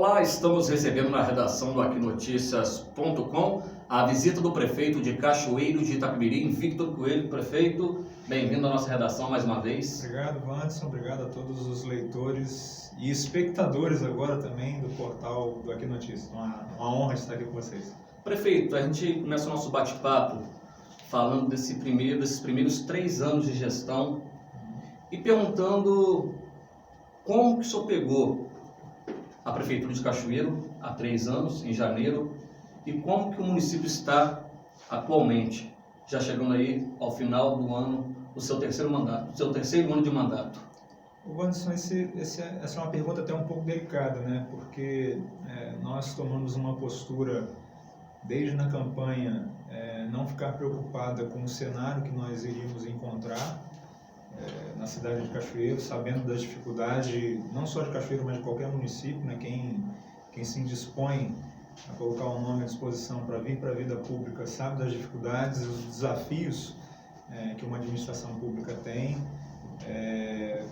Olá, estamos recebendo na redação do aquinoticias.com a visita do prefeito de Cachoeiro de Itapemirim, Victor Coelho. Prefeito, bem-vindo à nossa redação mais uma vez. Obrigado, Wanderson. Obrigado a todos os leitores e espectadores agora também do portal do Aqui Notícias. Uma honra estar aqui com vocês. Prefeito, a gente começa o nosso bate-papo falando desses primeiros 3 anos de gestão e perguntando como que o senhor pegou a Prefeitura de Cachoeiro há 3 anos, em janeiro, e como que o município está atualmente, já chegando aí ao final do ano, do seu terceiro mandato, do seu terceiro ano de mandato. Wanderson, essa é uma pergunta até um pouco delicada, né? Porque nós tomamos uma postura, desde na campanha, não ficar preocupada com o cenário que nós iríamos encontrar na cidade de Cachoeiro, sabendo das dificuldades, não só de Cachoeiro, mas de qualquer município, né? Quem se indispõe a colocar o nome à disposição para vir para a vida pública sabe das dificuldades e os desafios que uma administração pública tem.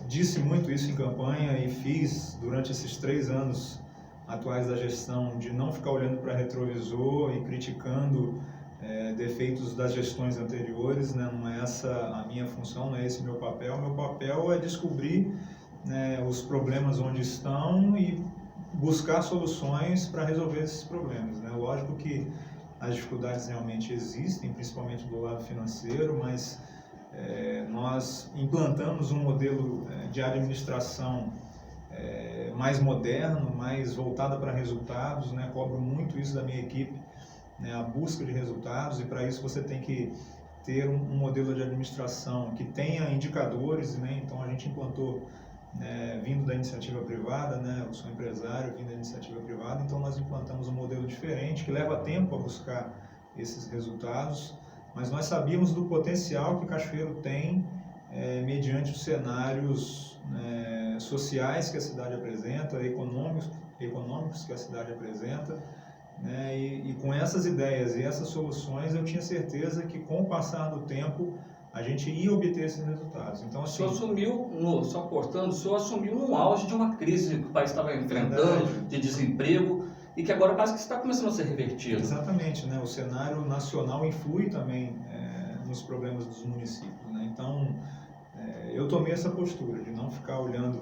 Disse muito isso em campanha e fiz durante esses 3 anos atuais da gestão, de não ficar olhando para retrovisor e criticando defeitos das gestões anteriores, né? Não é essa a minha função, não é esse o meu papel. Meu papel é descobrir, né, os problemas onde estão e buscar soluções para resolver esses problemas, né? Lógico que as dificuldades realmente existem, principalmente do lado financeiro, mas nós implantamos um modelo de administração mais moderno, mais voltada para resultados, né? Cobro muito isso da minha equipe, né? A busca de resultados, e para isso você tem que ter um modelo de administração que tenha indicadores, né? Então a gente implantou, vindo da iniciativa privada, né? Eu sou empresário, vindo da iniciativa privada, então nós implantamos um modelo diferente que leva tempo a buscar esses resultados, mas nós sabíamos do potencial que Cachoeiro tem mediante os cenários sociais que a cidade apresenta, econômicos que a cidade apresenta, né? E com essas ideias e essas soluções eu tinha certeza que com o passar do tempo a gente ia obter esses resultados. Então, assim, o senhor assumiu no auge de uma crise que o país estava enfrentando, de desemprego, e que agora parece que está começando a ser revertido. Exatamente, né? O cenário nacional influi também nos problemas dos municípios, né? Então, eu tomei essa postura de não ficar olhando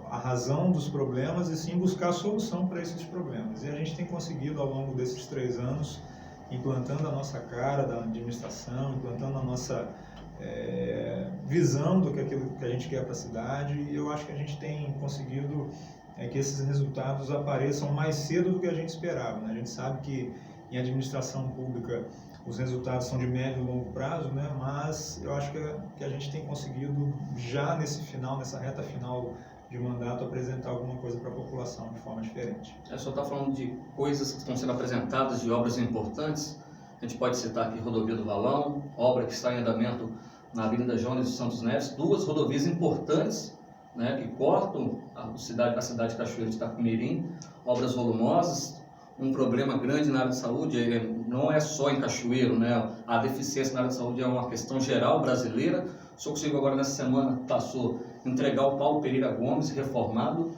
a razão dos problemas e sim buscar a solução para esses problemas. E a gente tem conseguido ao longo desses 3 anos, implantando a nossa cara da administração, implantando a nossa visão do que aquilo que a gente quer para a cidade, e eu acho que a gente tem conseguido que esses resultados apareçam mais cedo do que a gente esperava, né? A gente sabe que em administração pública os resultados são de médio e longo prazo, né? Mas eu acho que a gente tem conseguido já nessa reta final de mandato, apresentar alguma coisa para a população de forma diferente. O senhor está falando de coisas que estão sendo apresentadas, de obras importantes. A gente pode citar aqui Rodovia do Valão, obra que está em andamento na Avenida Jones de Santos Neves, 2 rodovias importantes, né, que cortam a cidade de Cachoeiro de Itapemirim, obras volumosas, um problema grande na área de saúde, não é só em Cachoeiro, né? A deficiência na área de saúde é uma questão geral brasileira. O senhor conseguiu agora, nessa semana, passou entregar o Paulo Pereira Gomes, reformado.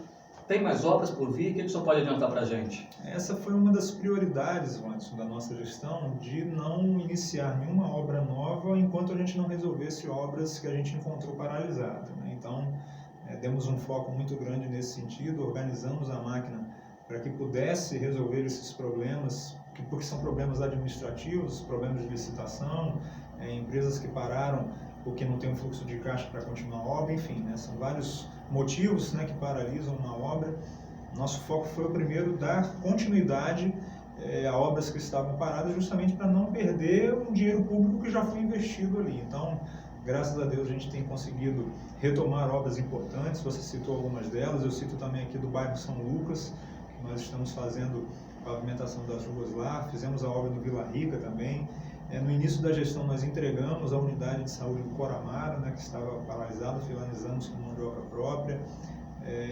Tem mais obras por vir? O que o senhor pode adiantar para a gente? Essa foi uma das prioridades, Wanderson, da nossa gestão, de não iniciar nenhuma obra nova enquanto a gente não resolvesse obras que a gente encontrou paralisadas, né? Então, demos um foco muito grande nesse sentido, organizamos a máquina para que pudesse resolver esses problemas, porque são problemas administrativos, problemas de licitação, empresas que pararam porque não tem um fluxo de caixa para continuar a obra, enfim, né? São vários motivos, né, que paralisam uma obra. Nosso foco foi o primeiro, dar continuidade a obras que estavam paradas, justamente para não perder um dinheiro público que já foi investido ali. Então, graças a Deus, a gente tem conseguido retomar obras importantes. Você citou algumas delas, eu cito também aqui do bairro São Lucas, que nós estamos fazendo a pavimentação das ruas lá, fizemos a obra no Vila Rica também. No início da gestão nós entregamos a unidade de saúde do Coramara, né, que estava paralisada, finalizamos com mão de obra própria.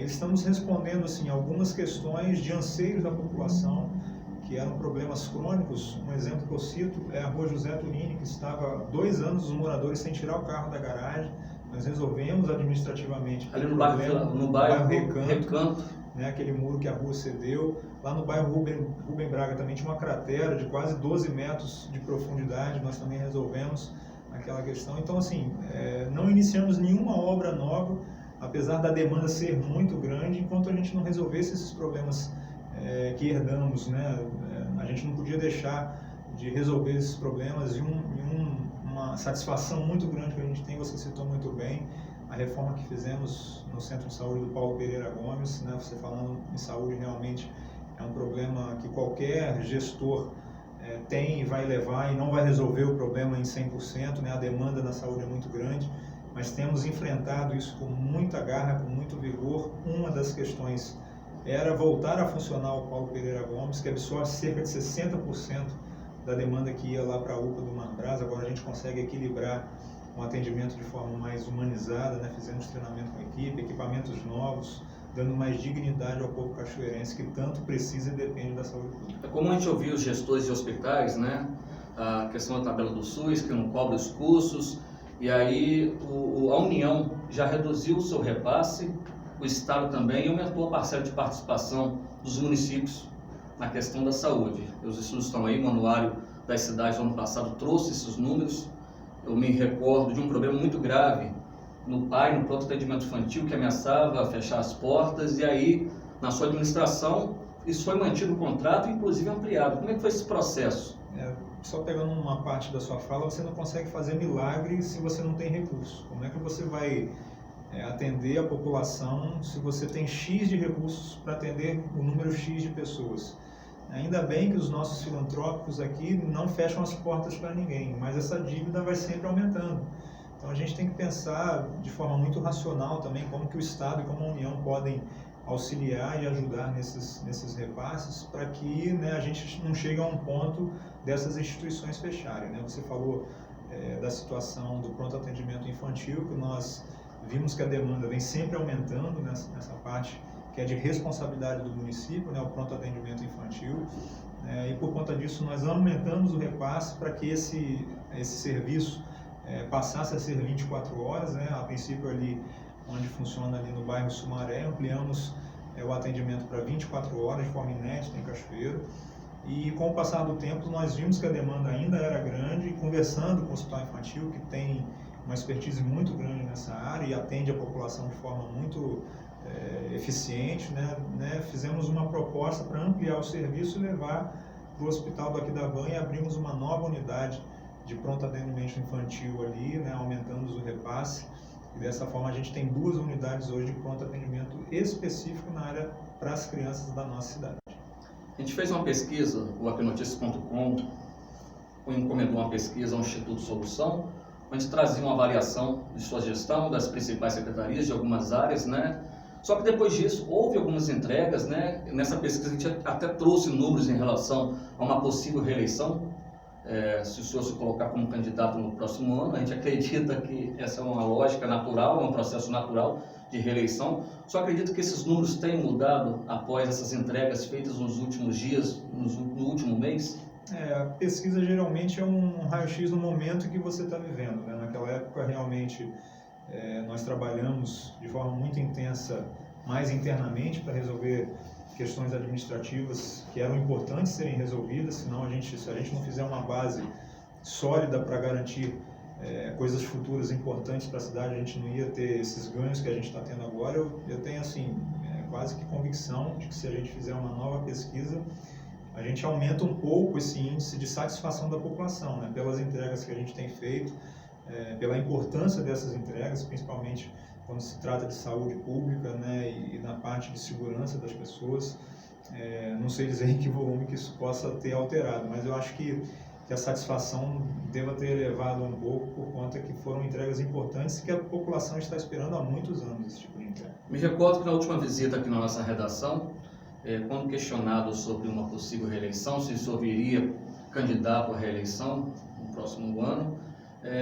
Estamos respondendo assim, algumas questões de anseios da população, que eram problemas crônicos. Um exemplo que eu cito é a rua José Turini, que estava há 2 anos os moradores sem tirar o carro da garagem. Nós resolvemos administrativamente ali no bairro Recanto. né, aquele muro que a rua cedeu. Lá no bairro Rubem Braga também tinha uma cratera de quase 12 metros de profundidade, nós também resolvemos aquela questão. Então, assim, não iniciamos nenhuma obra nova, apesar da demanda ser muito grande, enquanto a gente não resolvesse esses problemas que herdamos, né? A gente não podia deixar de resolver esses problemas, e uma satisfação muito grande que a gente tem, você citou muito bem, a reforma que fizemos no Centro de Saúde do Paulo Pereira Gomes, né? Você falando em saúde, realmente é um problema que qualquer gestor tem e vai levar, e não vai resolver o problema em 100%, né? A demanda da saúde é muito grande, mas temos enfrentado isso com muita garra, com muito vigor. Uma das questões era voltar a funcionar o Paulo Pereira Gomes, que absorve cerca de 60% da demanda que ia lá para a UPA do Marbrás. Agora a gente consegue equilibrar um atendimento de forma mais humanizada, né? Fizemos treinamento com a equipe, equipamentos novos, dando mais dignidade ao povo cachoeirense que tanto precisa e depende da saúde pública. É como a gente ouviu os gestores de hospitais, né? A questão da tabela do SUS, que não cobra os custos, e aí a União já reduziu o seu repasse, o Estado também aumentou a parcela de participação dos municípios na questão da saúde. Os estudos estão aí, o Manuário das Cidades do ano passado trouxe esses números. Eu me recordo de um problema muito grave no PAI, no pronto atendimento infantil, que ameaçava fechar as portas, e aí, na sua administração, isso foi mantido o contrato, inclusive ampliado. Como é que foi esse processo? Só pegando uma parte da sua fala, você não consegue fazer milagre se você não tem recursos. Como é que você vai atender a população se você tem X de recursos para atender o número X de pessoas? Ainda bem que os nossos filantrópicos aqui não fecham as portas para ninguém, mas essa dívida vai sempre aumentando. Então a gente tem que pensar de forma muito racional também como que o Estado e como a União podem auxiliar e ajudar nesses repasses, para que, né, a gente não chegue a um ponto dessas instituições fecharem, né? Você falou da situação do pronto atendimento infantil, que nós vimos que a demanda vem sempre aumentando nessa parte que é de responsabilidade do município, né, o pronto atendimento infantil, e por conta disso nós aumentamos o repasse para que esse serviço passasse a ser 24 horas, né? A princípio ali onde funciona ali no bairro Sumaré, ampliamos o atendimento para 24 horas de forma inédita em Cachoeiro, e com o passar do tempo nós vimos que a demanda ainda era grande, e conversando com o Hospital Infantil, que tem uma expertise muito grande nessa área e atende a população de forma muito eficiente, né? Fizemos uma proposta para ampliar o serviço e levar para o Hospital do Aquidauã, e abrimos uma nova unidade de pronto atendimento infantil ali, né? Aumentamos o repasse, e dessa forma a gente tem 2 unidades hoje de pronto atendimento específico na área para as crianças da nossa cidade. A gente fez uma pesquisa, o apnoticias.com encomendou uma pesquisa ao Instituto Solução, onde trazia uma avaliação de sua gestão, das principais secretarias, de algumas áreas, né? Só que depois disso, houve algumas entregas, né? Nessa pesquisa a gente até trouxe números em relação a uma possível reeleição. Se o senhor se colocar como candidato no próximo ano, a gente acredita que essa é uma lógica natural, é um processo natural de reeleição. Só acredito que esses números tenham mudado após essas entregas feitas nos últimos dias, no último mês? A pesquisa geralmente é um raio-x no momento que você está vivendo, né? Naquela época, realmente, nós trabalhamos de forma muito intensa, mais internamente, para resolver questões administrativas que eram importantes serem resolvidas, senão se a gente não fizer uma base sólida para garantir coisas futuras importantes para a cidade, a gente não ia ter esses ganhos que a gente está tendo agora. Eu tenho, assim, quase que convicção de que se a gente fizer uma nova pesquisa, a gente aumenta um pouco esse índice de satisfação da população, né? Pelas entregas que a gente tem feito, pela importância dessas entregas, principalmente quando se trata de saúde pública, né? E na parte de segurança das pessoas. Não sei dizer em que volume que isso possa ter alterado, mas eu acho que a satisfação deva ter elevado um pouco por conta que foram entregas importantes que a população está esperando há muitos anos, esse tipo de entrega. Me recordo que na última visita aqui na nossa redação, quando questionado sobre uma possível reeleição, se o senhor viria candidato à reeleição no próximo ano,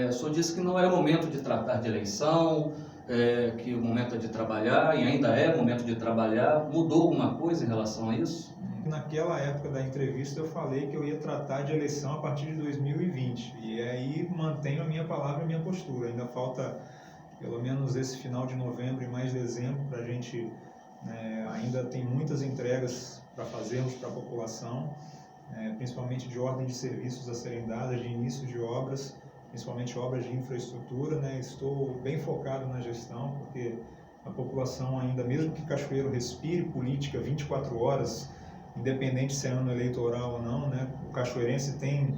o senhor disse que não era momento de tratar de eleição, que o momento é de trabalhar, e ainda é momento de trabalhar. Mudou alguma coisa em relação a isso? Naquela época da entrevista eu falei que eu ia tratar de eleição a partir de 2020, e aí mantenho a minha palavra e a minha postura. Ainda falta pelo menos esse final de novembro e mais dezembro para a gente Ainda tem muitas entregas para fazermos para a população, principalmente de ordem de serviços a serem dadas, de início de obras, principalmente obras de infraestrutura, né? Estou bem focado na gestão, porque a população ainda, mesmo que Cachoeiro respire política 24 horas, independente se é ano eleitoral ou não, né? O cachoeirense tem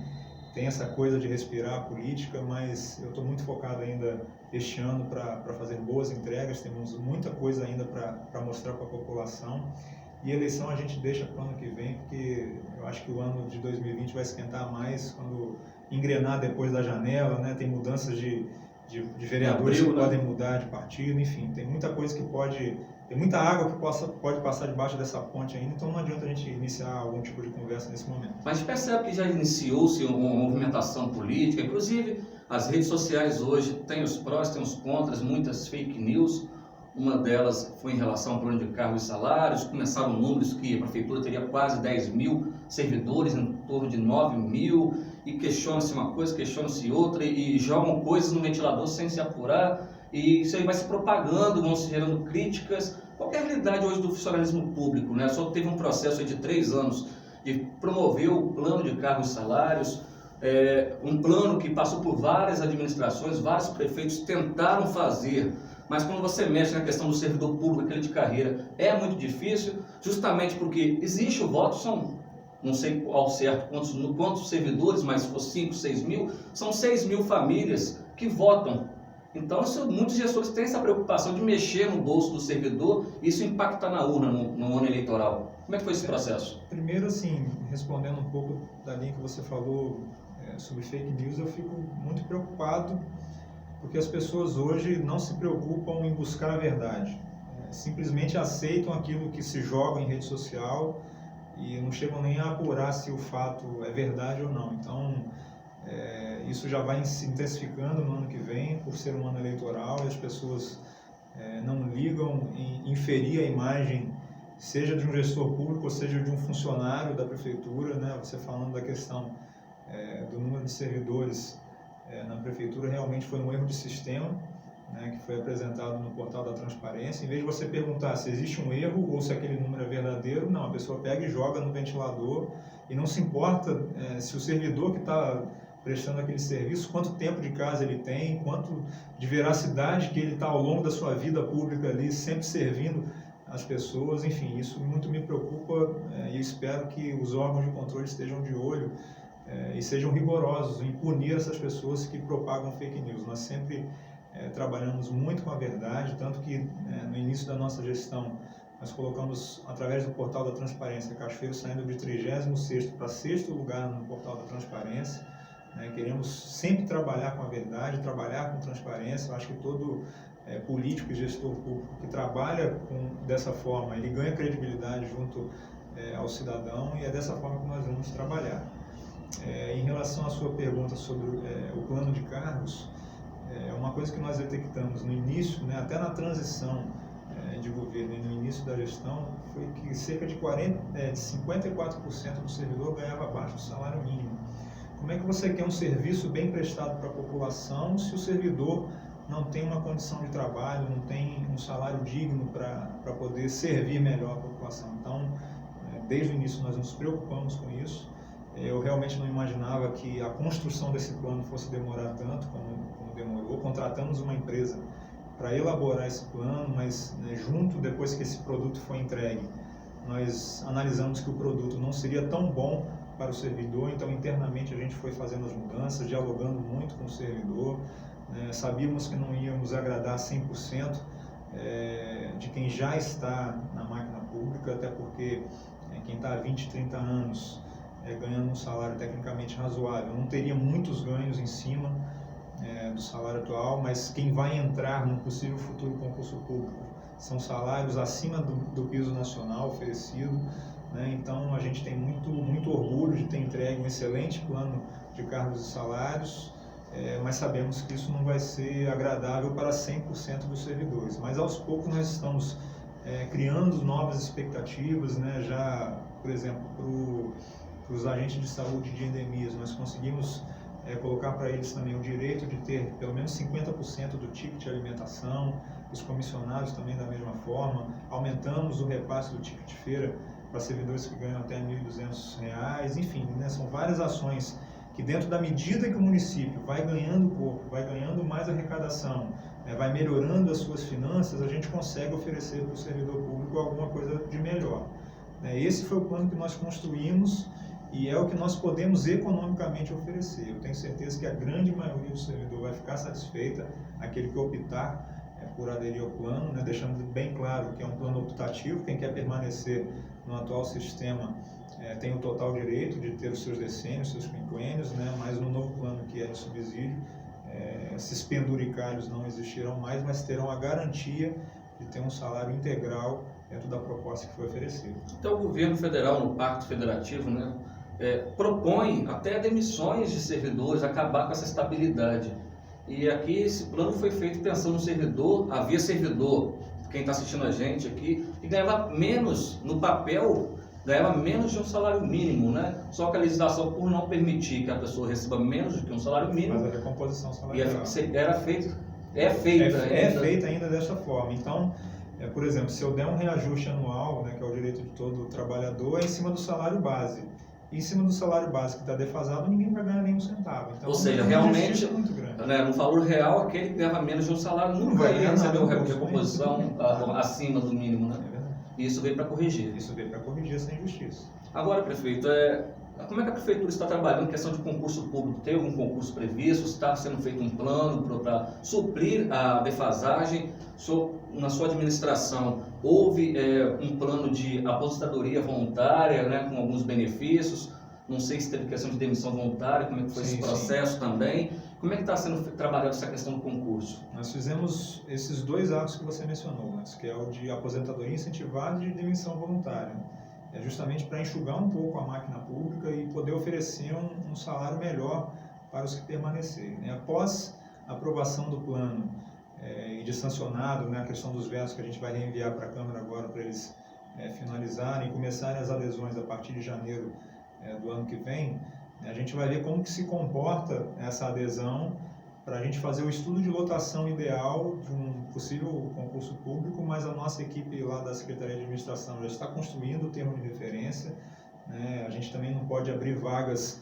essa coisa de respirar a política, mas eu estou muito focado ainda este ano para fazer boas entregas, temos muita coisa ainda para mostrar para a população. E a eleição a gente deixa para o ano que vem, porque eu acho que o ano de 2020 vai esquentar mais quando engrenar depois da janela, né? Tem mudanças de vereadores que podem mudar de partido, enfim, tem muita coisa que tem muita água que pode passar debaixo dessa ponte ainda, então não adianta a gente iniciar algum tipo de conversa nesse momento. Mas percebe que já iniciou-se uma movimentação política, inclusive as redes sociais hoje têm os prós, têm os contras, muitas fake news. Uma delas foi em relação ao plano de cargos e salários. Começaram números que a prefeitura teria quase 10 mil servidores, em torno de 9 mil, e questiona-se uma coisa, questiona-se outra, e jogam coisas no ventilador sem se apurar, e isso aí vai se propagando, vão se gerando críticas. Qual é a realidade hoje do funcionalismo público, né? Só teve um processo aí de 3 anos de promover o plano de cargos e salários, um plano que passou por várias administrações, vários prefeitos tentaram fazer, mas quando você mexe na questão do servidor público, aquele de carreira, é muito difícil, justamente porque existe o voto, são, não sei ao certo quantos servidores, mas se for 5, 6 mil, são 6 mil famílias que votam. Então, muitos gestores têm essa preocupação de mexer no bolso do servidor e isso impacta na urna no ano eleitoral. Como é que foi esse processo? Primeiro, assim, respondendo um pouco da linha que você falou sobre fake news, eu fico muito preocupado porque as pessoas hoje não se preocupam em buscar a verdade. Simplesmente aceitam aquilo que se joga em rede social e não chegam nem a apurar se o fato é verdade ou não. Então, isso já vai se intensificando no ano que vem, por ser um ano eleitoral, e as pessoas não ligam em inferir a imagem, seja de um gestor público ou seja de um funcionário da prefeitura, né? Você falando da questão do número de servidores na prefeitura, realmente foi um erro de sistema, né, que foi apresentado no portal da transparência. Em vez de você perguntar se existe um erro ou se aquele número é verdadeiro, não, a pessoa pega e joga no ventilador e não se importa se o servidor que está prestando aquele serviço, quanto tempo de casa ele tem, quanto de veracidade que ele está ao longo da sua vida pública ali, sempre servindo as pessoas. Enfim, isso muito me preocupa e espero que os órgãos de controle estejam de olho e sejam rigorosos em punir essas pessoas que propagam fake news. Nós sempre trabalhamos muito com a verdade, tanto que no início da nossa gestão nós colocamos, através do portal da transparência, Cachoeiro saindo de 36º para 6º lugar no portal da transparência. Queremos sempre trabalhar com a verdade, trabalhar com transparência. Eu acho que todo político e gestor público que trabalha dessa forma, ele ganha credibilidade junto ao cidadão, e é dessa forma que nós vamos trabalhar. Em relação à sua pergunta sobre o plano de cargos, uma coisa que nós detectamos no início, né, até na transição de governo e no início da gestão, foi que cerca de 54% do servidor ganhava abaixo do salário mínimo. Como é que você quer um serviço bem prestado para a população se o servidor não tem uma condição de trabalho, não tem um salário digno para poder servir melhor a população? Então, desde o início nós nos preocupamos com isso. Eu realmente não imaginava que a construção desse plano fosse demorar tanto como demorou. Contratamos uma empresa para elaborar esse plano, mas depois que esse produto foi entregue, nós analisamos que o produto não seria tão bom para o servidor, então internamente a gente foi fazendo as mudanças, dialogando muito com o servidor. Sabíamos que não íamos agradar 100% de quem já está na máquina pública, até porque quem está há 20, 30 anos ganhando um salário tecnicamente razoável não teria muitos ganhos em cima do salário atual, mas quem vai entrar num possível futuro concurso público são salários acima do piso nacional oferecido. Então a gente tem muito orgulho de ter entregue um excelente plano de cargos e salários, mas sabemos que isso não vai ser agradável para 100% dos servidores. Mas aos poucos nós estamos criando novas expectativas, já, por exemplo, para os agentes de saúde de endemias, nós conseguimos colocar para eles também o direito de ter pelo menos 50% do ticket de alimentação, os comissionados também da mesma forma. Aumentamos o repasse do ticket de feira para servidores que ganham até R$ 1.200, enfim, né, são várias ações que, dentro da medida que o município vai ganhando corpo, vai ganhando mais arrecadação, né, vai melhorando as suas finanças, a gente consegue oferecer para o servidor público alguma coisa de melhor. Esse foi o plano que nós construímos e é o que nós podemos economicamente oferecer. Eu tenho certeza que a grande maioria do servidor vai ficar satisfeita, aquele que optar por aderir ao plano, né, deixando bem claro que é um plano optativo. Quem quer permanecer no atual sistema tem o total direito de ter os seus decênios, seus quinquênios, né, mas no novo plano, que é de subsídio, esses penduricários não existirão mais, mas terão a garantia de ter um salário integral dentro da proposta que foi oferecida. Então, o governo federal, no Pacto Federativo, né, propõe até demissões de servidores, acabar com essa estabilidade. E aqui esse plano foi feito pensando no servidor. Havia servidor, quem está assistindo a gente aqui, que ganhava menos no papel, ganhava menos de um salário mínimo, né? Só que a legislação, por não permitir que a pessoa receba menos do que um salário mínimo, mas a recomposição salarial é feita ainda dessa forma. Então, por exemplo, se eu der um reajuste anual, né, que é o direito de todo trabalhador, é em cima do salário base. E em cima do salário base que está defasado, ninguém vai ganhar nenhum centavo. Então, ou seja, realmente, muito grande. Né, no valor real, aquele que ganhava menos de um salário nunca ia receber uma recomposição acima do mínimo, né? E isso veio para corrigir. Isso veio para corrigir essa injustiça. Agora, prefeito, como é que a prefeitura está trabalhando em questão de concurso público? Tem algum concurso previsto? Está sendo feito um plano para suprir a defasagem? Na sua administração, houve um plano de aposentadoria voluntária, né, com alguns benefícios? Não sei se teve questão de demissão voluntária, como é que foi esse processo também? Como é que está sendo trabalhada essa questão do concurso? Nós fizemos esses dois atos que você mencionou, que é o de aposentadoria incentivada e de demissão voluntária. É justamente para enxugar um pouco a máquina pública e poder oferecer um salário melhor para os que permanecerem. Após a aprovação do plano e de sancionado, né, a questão dos vetos que a gente vai reenviar para a Câmara agora para eles finalizarem e começarem as adesões a partir de janeiro do ano que vem, a gente vai ver como que se comporta essa adesão para a gente fazer o estudo de lotação ideal de um possível concurso público, mas a nossa equipe lá da Secretaria de Administração já está construindo o termo de referência, né? A gente também não pode abrir vagas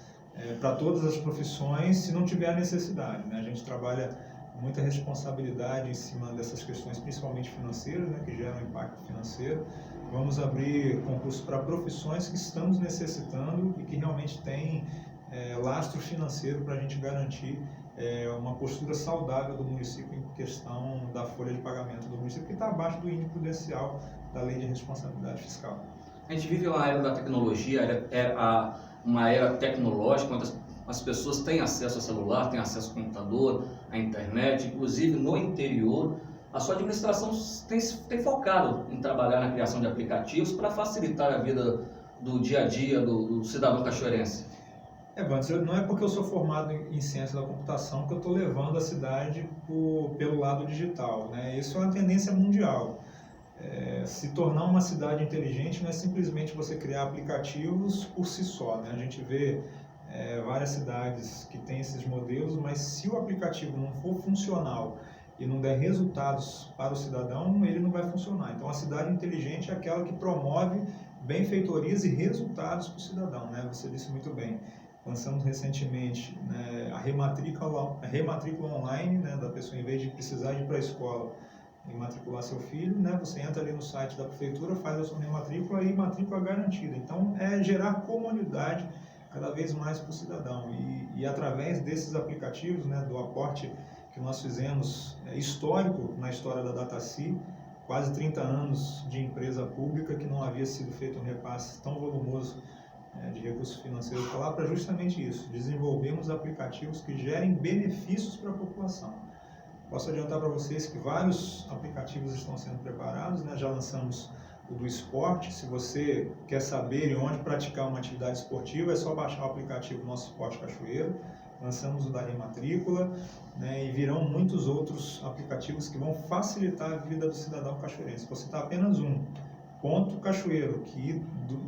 para todas as profissões se não tiver a necessidade, né? A gente trabalha com muita responsabilidade em cima dessas questões, principalmente financeiras, né, que geram impacto financeiro. Vamos abrir concurso para profissões que estamos necessitando e que realmente têm lastro financeiro para a gente garantir uma postura saudável do município em questão da folha de pagamento do município, que está abaixo do índice prudencial da Lei de Responsabilidade Fiscal. A gente vive uma era da tecnologia, uma era tecnológica, onde as pessoas têm acesso a celular, têm acesso ao computador, à internet, inclusive no interior. A sua administração tem focado em trabalhar na criação de aplicativos para facilitar a vida do dia a dia do cidadão cachoeirense. Vantes, não é porque eu sou formado em ciência da computação que eu estou levando a cidade pelo lado digital, né? Isso é uma tendência mundial. Se tornar uma cidade inteligente não é simplesmente você criar aplicativos por si só, né? A gente vê várias cidades que têm esses modelos, mas se o aplicativo não for funcional e não der resultados para o cidadão, ele não vai funcionar. Então, a cidade inteligente é aquela que promove benfeitorias e resultados para o cidadão, né? Você disse muito bem. Lançamos recentemente, né, a rematrícula online, né, da pessoa, em vez de precisar ir para a escola e matricular seu filho, né, você entra ali no site da prefeitura, faz a sua rematrícula e matrícula garantida. Então, gerar comodidade cada vez mais para o cidadão. E através desses aplicativos, né, do aporte que nós fizemos, histórico na história da Dataci, quase 30 anos de empresa pública que não havia sido feito um repasse tão volumoso de recursos financeiros para lá, para justamente isso, desenvolvermos aplicativos que gerem benefícios para a população. Posso adiantar para vocês que vários aplicativos estão sendo preparados, né? Já lançamos o do esporte. Se você quer saber onde praticar uma atividade esportiva, é só baixar o aplicativo Nosso Esporte Cachoeiro. Lançamos o da rematrícula, né? E virão muitos outros aplicativos que vão facilitar a vida do cidadão cachoeirense. Vou citar apenas um, Ponto Cachoeiro, que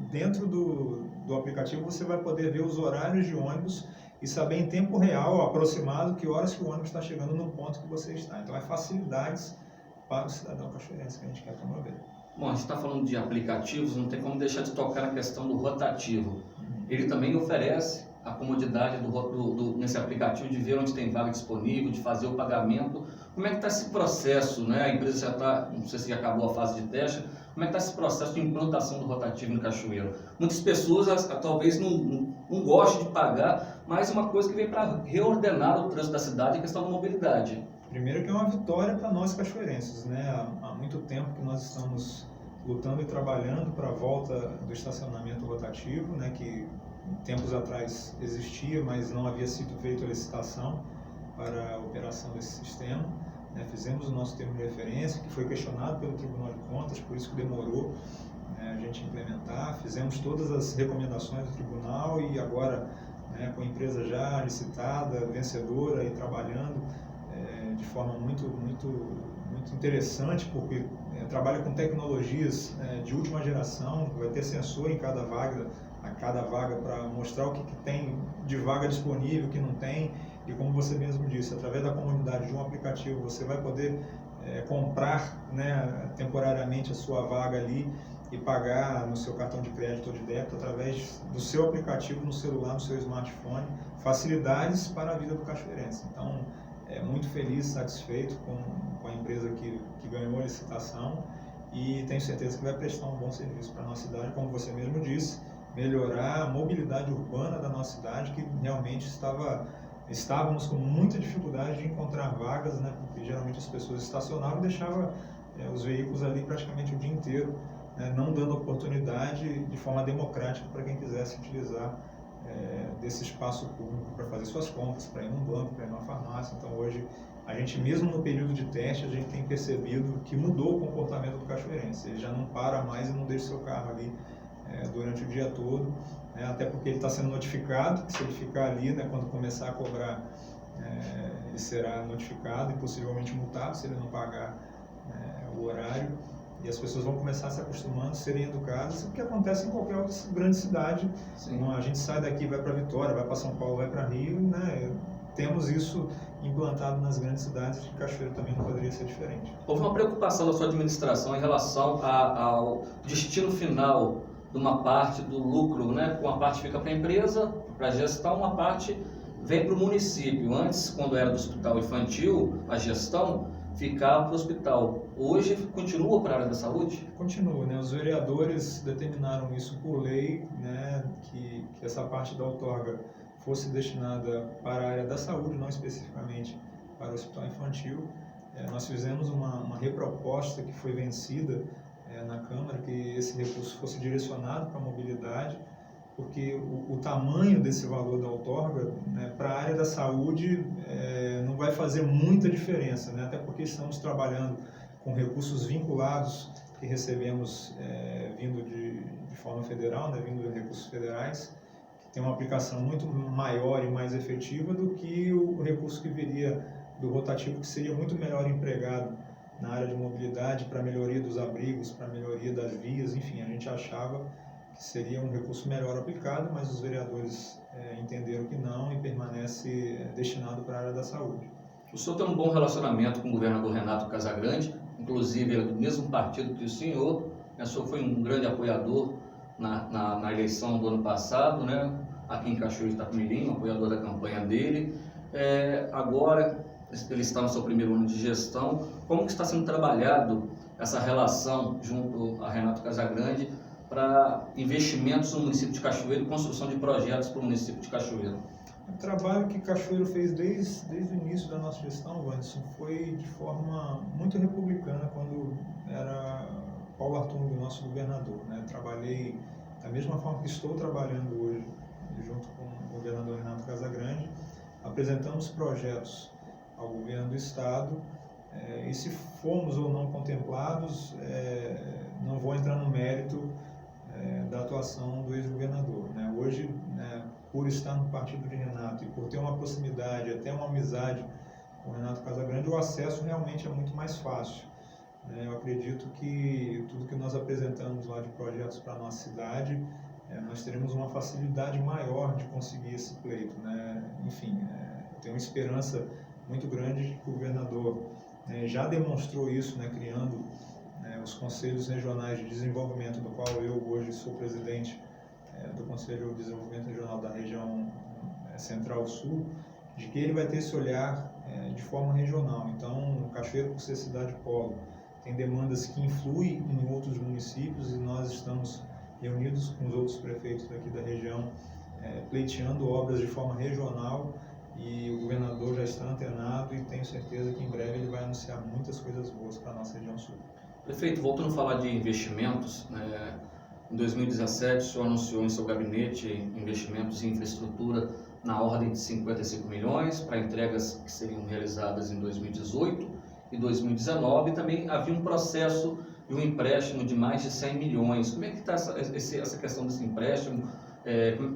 dentro do aplicativo você vai poder ver os horários de ônibus e saber em tempo real, aproximado, que horas que o ônibus está chegando no ponto que você está. Então, é facilidades para o cidadão cachoeirense que a gente quer promover. Bom, a gente está falando de aplicativos, não tem como deixar de tocar na questão do rotativo. Ele também oferece a comodidade nesse aplicativo de ver onde tem vaga disponível, de fazer o pagamento. Como é que está esse processo, né? A empresa já está, não sei se já acabou a fase de teste, como é que está esse processo de implantação do rotativo no Cachoeiro? Muitas pessoas talvez não gostem de pagar, mas uma coisa que vem para reordenar o trânsito da cidade é a questão da mobilidade. Primeiro que é uma vitória para nós cachoeirenses, né? Há muito tempo que nós estamos lutando e trabalhando para a volta do estacionamento rotativo, né? Que tempos atrás existia, mas não havia sido feita a licitação para a operação desse sistema. Né? Fizemos o nosso termo de referência, que foi questionado pelo Tribunal de Contas, por isso que demorou, né, a gente implementar. Fizemos todas as recomendações do tribunal e agora, né, com a empresa já licitada, vencedora e trabalhando de forma muito interessante, porque trabalha com tecnologias de última geração, vai ter sensor em cada vaga para mostrar o que tem de vaga disponível, o que não tem, e como você mesmo disse, através da comunidade de um aplicativo você vai poder comprar, né, temporariamente a sua vaga ali e pagar no seu cartão de crédito ou de débito através do seu aplicativo no celular, no seu smartphone, facilidades para a vida do cachoeirense. Então, muito feliz, satisfeito com a empresa que ganhou a licitação e tenho certeza que vai prestar um bom serviço para a nossa cidade, como você mesmo disse, melhorar a mobilidade urbana da nossa cidade, que realmente estávamos com muita dificuldade de encontrar vagas, né, porque geralmente as pessoas estacionavam e deixavam os veículos ali praticamente o dia inteiro, né, não dando oportunidade de forma democrática para quem quisesse utilizar desse espaço público para fazer suas compras, para ir num banco, para ir numa farmácia. Então hoje, a gente mesmo no período de teste, a gente tem percebido que mudou o comportamento do cachoeirense. Ele já não para mais e não deixa seu carro ali durante o dia todo, né, até porque ele está sendo notificado, que se ele ficar ali, né, quando começar a cobrar, ele será notificado e possivelmente multado se ele não pagar o horário. E as pessoas vão começar a se acostumando, serem educadas, o que acontece em qualquer outra grande cidade. A gente sai daqui, vai para Vitória, vai para São Paulo, vai para Rio, né? Temos isso implantado nas grandes cidades, de Cachoeiro também não poderia ser diferente. Houve uma preocupação da sua administração em relação ao destino final de uma parte do lucro, né? Uma parte fica para a empresa, para a gestão, uma parte vem para o município. Antes, quando era do hospital infantil, a gestão ficava para o hospital. Hoje continua para a área da saúde? Continua, né? Os vereadores determinaram isso por lei, né? Que essa parte da outorga fosse destinada para a área da saúde, não especificamente para o hospital infantil. Nós fizemos uma reproposta que foi vencida na Câmara, que esse recurso fosse direcionado para a mobilidade, porque o tamanho desse valor da outorga, né, para a área da saúde não vai fazer muita diferença, né, até porque estamos trabalhando com recursos vinculados que recebemos vindo de forma federal, né, vindo de recursos federais, que tem uma aplicação muito maior e mais efetiva do que o recurso que viria do rotativo, que seria muito melhor empregado na área de mobilidade, para a melhoria dos abrigos, para a melhoria das vias, enfim, a gente achava que seria um recurso melhor aplicado, mas os vereadores entenderam que não e permanece destinado para a área da saúde. O senhor tem um bom relacionamento com o governador Renato Casagrande, inclusive ele é do mesmo partido que o senhor, o senhor foi um grande apoiador na eleição do ano passado, né? Aqui em Cachoeiro de Itapemirim, um apoiador da campanha dele. Agora, ele está no seu primeiro ano de gestão. Como que está sendo trabalhado essa relação junto a Renato Casagrande para investimentos no município de Cachoeiro e construção de projetos para o município de Cachoeiro? O trabalho que Cachoeiro fez desde o início da nossa gestão, Wanderson, foi de forma muito republicana quando era Paulo Artung, o nosso governador, né? Trabalhei da mesma forma que estou trabalhando hoje, junto com o governador Renato Casagrande. Apresentamos projetos ao governo do estado, e se fomos ou não contemplados, não vou entrar no mérito da atuação do ex-governador, né? Hoje, né, por estar no partido de Renato e por ter uma proximidade, até uma amizade com o Renato Casagrande, o acesso realmente é muito mais fácil, né? Eu acredito que tudo que nós apresentamos lá de projetos para a nossa cidade nós teremos uma facilidade maior de conseguir esse pleito, né? Enfim, eu tenho uma esperança muito grande de que o governador já demonstrou isso, né, criando os Conselhos Regionais de Desenvolvimento, do qual eu hoje sou presidente do Conselho de Desenvolvimento Regional da região Central-Sul, de que ele vai ter esse olhar de forma regional. Então, Cachoeiro, por ser cidade polo, tem demandas que influem em outros municípios e nós estamos reunidos com os outros prefeitos aqui da região, pleiteando obras de forma regional, e o governador já está antenado e tenho certeza que em breve ele vai anunciar muitas coisas boas para a nossa região sul. Prefeito, voltando a falar de investimentos, em 2017 o senhor anunciou em seu gabinete investimentos em infraestrutura na ordem de 55 milhões para entregas que seriam realizadas em 2018 e 2019, e também havia um processo de um empréstimo de mais de 100 milhões. Como é que está essa questão desse empréstimo?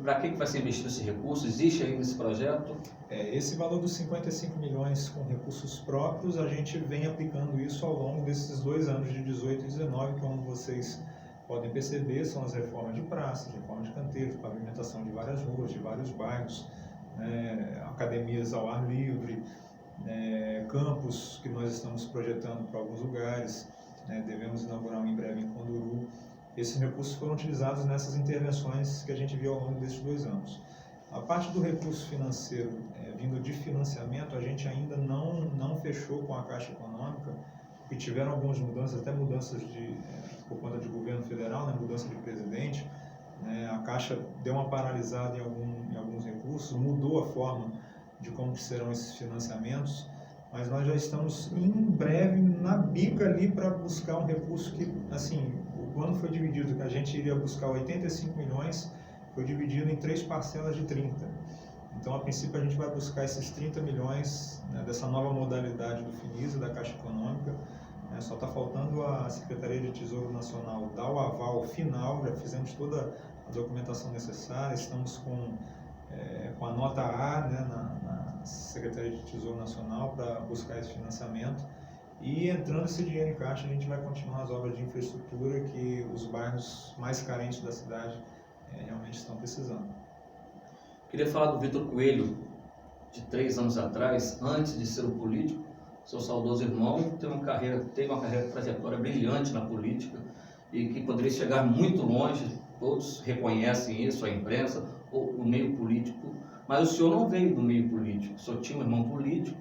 Para que vai ser investido esse recurso? Existe aí nesse projeto? Esse valor dos 55 milhões com recursos próprios, a gente vem aplicando isso ao longo desses 2 anos de 18 e 19, como vocês podem perceber, são as reformas de praças, reformas de canteiros, pavimentação de várias ruas, de vários bairros, academias ao ar livre, campos que nós estamos projetando para alguns lugares, devemos inaugurar em breve em Conduru. Esses recursos foram utilizados nessas intervenções que a gente viu ao longo desses 2 anos. A parte do recurso financeiro vindo de financiamento, a gente ainda não fechou com a Caixa Econômica, porque tiveram algumas mudanças, até mudanças por conta de governo federal, mudança de presidente. A Caixa deu uma paralisada em alguns recursos, mudou a forma de como serão esses financiamentos, mas nós já estamos em breve na bica ali para buscar um recurso que, assim, o plano foi dividido, que a gente iria buscar 85 milhões, foi dividido em 3 parcelas de 30. Então, a princípio, a gente vai buscar esses 30 milhões dessa nova modalidade do FINISA, da Caixa Econômica. Só está faltando a Secretaria de Tesouro Nacional dar o aval final, já fizemos toda a documentação necessária, estamos com a nota A na Secretaria de Tesouro Nacional para buscar esse financiamento. E entrando esse dinheiro em caixa, a gente vai continuar as obras de infraestrutura que os bairros mais carentes da cidade realmente estão precisando. Queria falar do Vitor Coelho, de 3 anos atrás, antes de ser o político. Seu saudoso irmão teve uma carreira, trajetória brilhante na política e que poderia chegar muito longe. Todos reconhecem isso, a imprensa, o meio político. Mas o senhor não veio do meio político. O senhor tinha um irmão político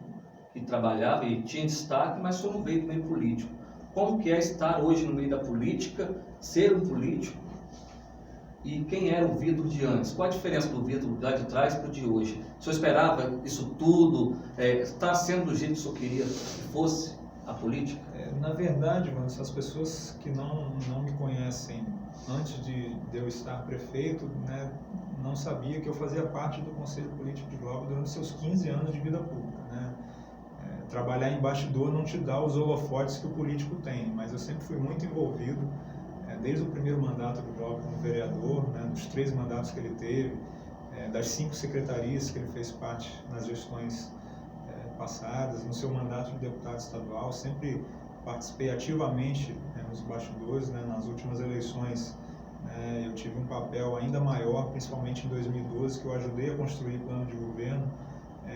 que trabalhava e tinha destaque, mas o senhor não veio do meio político. Como que é estar hoje no meio da política, ser um político? E quem era o Vitor de antes? Qual a diferença do Vitor lá de trás para o de hoje? O senhor esperava isso tudo? Está sendo do jeito que o senhor queria que fosse a política? Na verdade, mano, as pessoas que não me conhecem antes de eu estar prefeito, não sabia que eu fazia parte do Conselho Político de Glauber durante seus 15 anos de vida pública. Trabalhar em bastidor não te dá os holofotes que o político tem, mas eu sempre fui muito envolvido, desde o primeiro mandato do Glauber como vereador, dos 3 mandatos que ele teve, das 5 secretarias que ele fez parte nas gestões passadas, no seu mandato de deputado estadual, sempre participei ativamente nos bastidores. Nas últimas eleições eu tive um papel ainda maior, principalmente em 2012, que eu ajudei a construir plano de governo,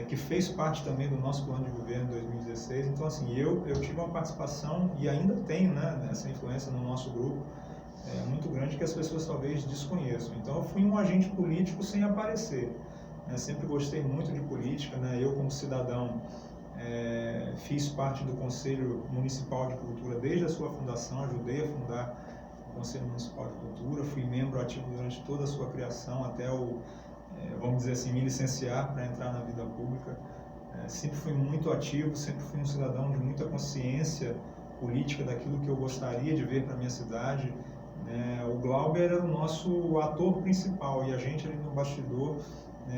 que fez parte também do nosso plano de governo em 2016. Então, assim, eu tive uma participação e ainda tenho essa influência no nosso grupo muito grande que as pessoas talvez desconheçam. Então, eu fui um agente político sem aparecer. Sempre gostei muito de política. Eu, como cidadão, fiz parte do Conselho Municipal de Cultura desde a sua fundação, ajudei a fundar o Conselho Municipal de Cultura, fui membro ativo durante toda a sua criação, até vamos dizer assim, me licenciar para entrar na vida pública. Sempre fui muito ativo, sempre fui um cidadão de muita consciência política daquilo que eu gostaria de ver para a minha cidade. O Glauber era o nosso ator principal e a gente ali no bastidor,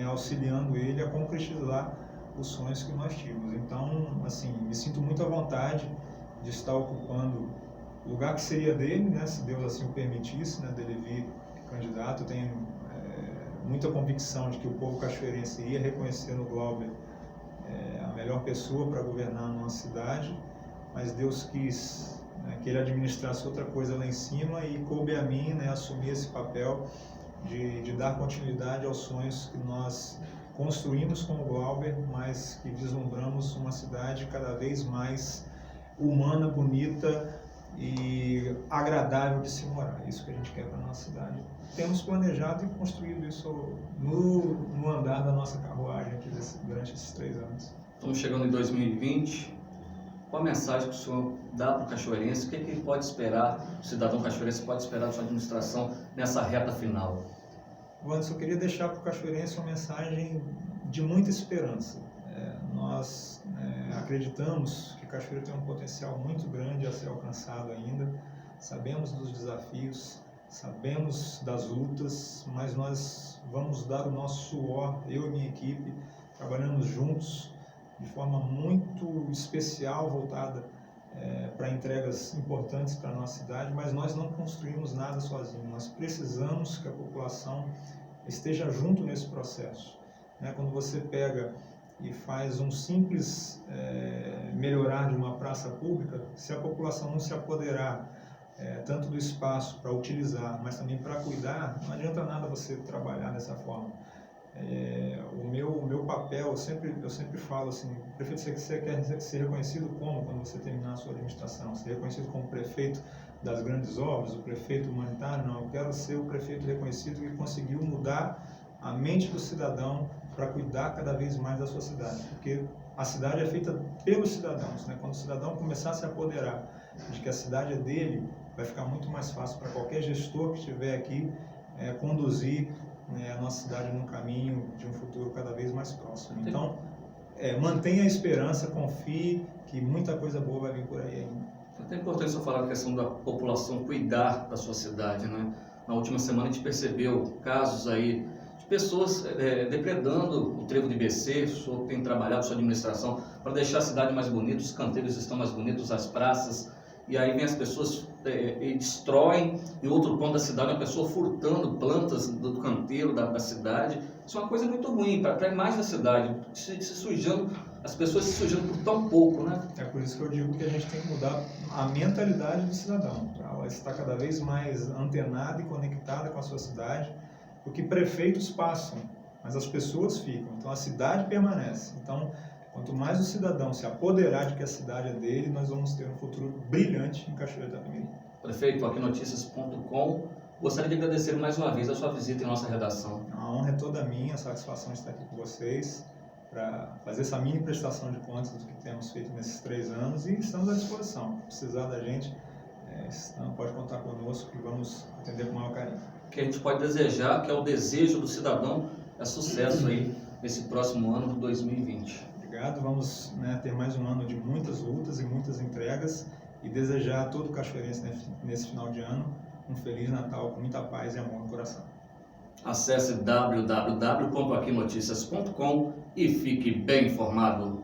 auxiliando ele a concretizar os sonhos que nós tínhamos. Então, assim, me sinto muito à vontade de estar ocupando o lugar que seria dele, se Deus assim o permitisse, dele vir candidato. Eu tenho muita convicção de que o povo cachoeirense ia reconhecer no Glauber a melhor pessoa para governar a nossa cidade, mas Deus quis que ele administrasse outra coisa lá em cima e coube a mim assumir esse papel de dar continuidade aos sonhos que nós construímos com o Glauber, mas que vislumbramos uma cidade cada vez mais humana, bonita e agradável de se morar. É isso que a gente quer para a nossa cidade. Temos planejado e construído isso no andar da nossa carruagem aqui durante esses 3 anos. Estamos chegando em 2020. Qual a mensagem que o senhor dá para o cachoeirense? O que ele pode esperar, o cidadão cachoeirense pode esperar da sua administração nessa reta final? Wanderson, eu queria deixar para o cachoeirense uma mensagem de muita esperança. Nós acreditamos que Cachoeira tem um potencial muito grande a ser alcançado ainda. Sabemos dos desafios, sabemos das lutas, mas nós vamos dar o nosso suor, eu e minha equipe, trabalhamos juntos de forma muito especial, voltada para entregas importantes para a nossa cidade, mas nós não construímos nada sozinhos. Nós precisamos que a população esteja junto nesse processo. Quando você pega e faz um simples melhorar de uma praça pública, se a população não se apoderar tanto do espaço para utilizar, mas também para cuidar, não adianta nada você trabalhar dessa forma. O meu papel, eu sempre falo assim, prefeito, você quer ser reconhecido como quando você terminar a sua administração? Ser reconhecido como prefeito das grandes obras, o prefeito humanitário? Não, eu quero ser o prefeito reconhecido que conseguiu mudar a mente do cidadão para cuidar cada vez mais da sua cidade, porque a cidade é feita pelos cidadãos, né? Quando o cidadão começar a se apoderar de que a cidade é dele, vai ficar muito mais fácil para qualquer gestor que estiver aqui conduzir a nossa cidade num caminho de um futuro cada vez mais próximo. Então, mantenha a esperança, confie que muita coisa boa vai vir por aí ainda. É até importante você falar da questão da população cuidar da sua cidade, né? Na última semana a gente percebeu casos aí de pessoas depredando o trevo de IBC. O senhor tem trabalhado sua administração para deixar a cidade mais bonita, os canteiros estão mais bonitos, as praças, e aí vem as pessoas e destroem, em outro ponto da cidade, uma pessoa furtando plantas do canteiro da cidade. Isso é uma coisa muito ruim para a imagem da cidade, se sujando, as pessoas se sujando por tão pouco, né? É por isso que eu digo que a gente tem que mudar a mentalidade do cidadão, para ela estar cada vez mais antenada e conectada com a sua cidade, porque prefeitos passam, mas as pessoas ficam, então a cidade permanece. Então, quanto mais o cidadão se apoderar de que a cidade é dele, nós vamos ter um futuro brilhante em Cachoeira do Itapemirim. Prefeito, aquinoticias.com, gostaria de agradecer mais uma vez a sua visita em nossa redação. A honra é toda minha, a satisfação de estar aqui com vocês, para fazer essa mini prestação de contas do que temos feito nesses 3 anos, e estamos à disposição. Se precisar da gente, pode contar conosco e vamos atender com o maior carinho. O que a gente pode desejar, que é o desejo do cidadão, é sucesso aí nesse próximo ano de 2020. Obrigado, vamos ter mais um ano de muitas lutas e muitas entregas, e desejar a todo cachoeirense nesse final de ano um Feliz Natal com muita paz e amor no coração. Acesse www.aquinoticias.com e fique bem informado.